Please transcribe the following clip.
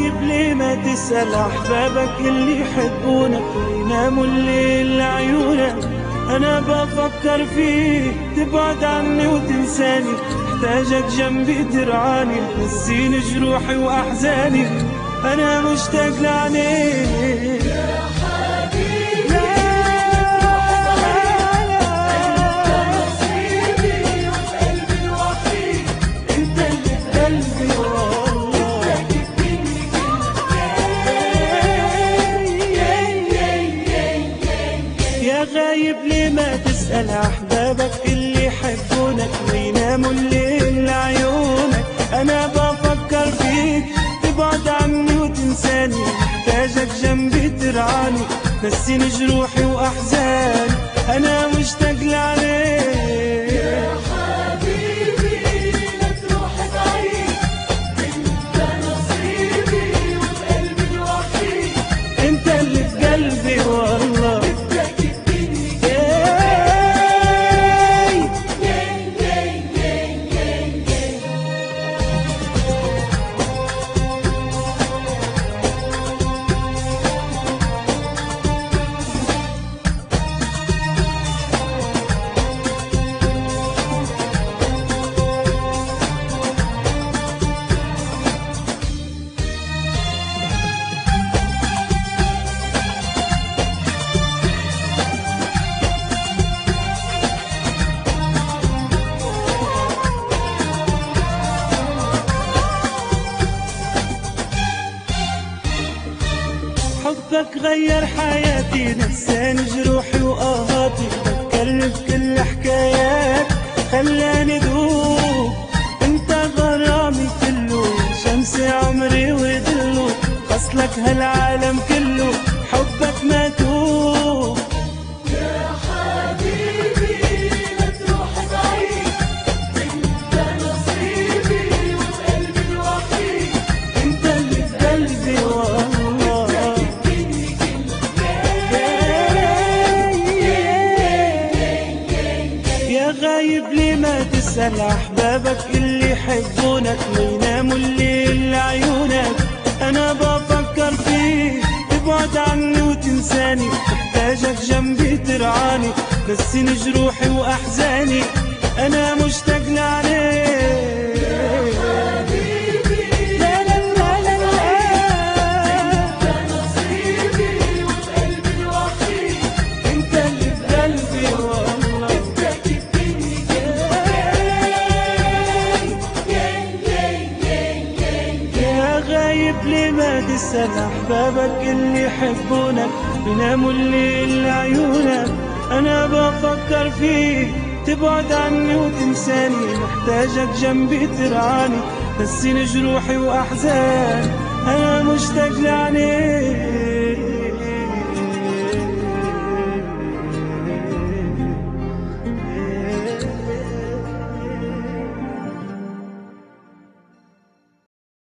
غايب ليه ما تسأل أحبابك اللي يحبونك ويناموا الليل لعيونك؟ أنا بفكر فيك تبعد عني وتنساني، محتاجك جنبي ترعاني، تنسيني جروحي وأحزاني، أنا مشتاق لعينيك يا حبيبي. أنت نصيبي وقلبي الوحيد، أنت اللي بقلبي والله، أنت جبتني يا غايب ليه ما تسأل أحبابك اللي يحبونك ويناموا الليل لعيونك؟ أنا بفكر فيك تبعد عني وتنساني، محتاجك جنبي ترعاني، نسيني جروحي وأحزاني، أنا مشتاق لعليك يا حبيبي. لا تروح بعيد، أنت نصيبي وقلبي الوحيد، أنت اللي في قلبي والله، أنت جبتني حبك غير حياتي، نساني جروحي وآهاتي، فكرني بكل حكايات خلاني ذوب، انت غرامي كله، شمس عمري وذله، خصلك هالعالم كله، حبك ما توب يا حبيبي. لا تروح بعيد، انت نصيبي وقلبي الوحيد، انت اللي في قلبي والله، يا غايب ليه ما تسأل أحبابك اللي يحبونك ويناموا الليل لعيونك؟ أنا بفكر فيك تبعد عني وتنساني، محتاجك جنبي ترعاني، نسيني جروحي وأحزاني، أنا مشتاق لعليك يا حبيبي. لا لا لا لا لا، أنت نصيبي وقلبي الوحيد، أنت اللي في قلبي والله، أنت جبتني يا غايب ليه ما تسأل أحبابك اللي يحبونك يناموا الليل لعيونك؟ أنا بفكر فيك تبعد عني وتنساني، محتاجك جنبي ترعاني، نسيني جروحي وأحزاني،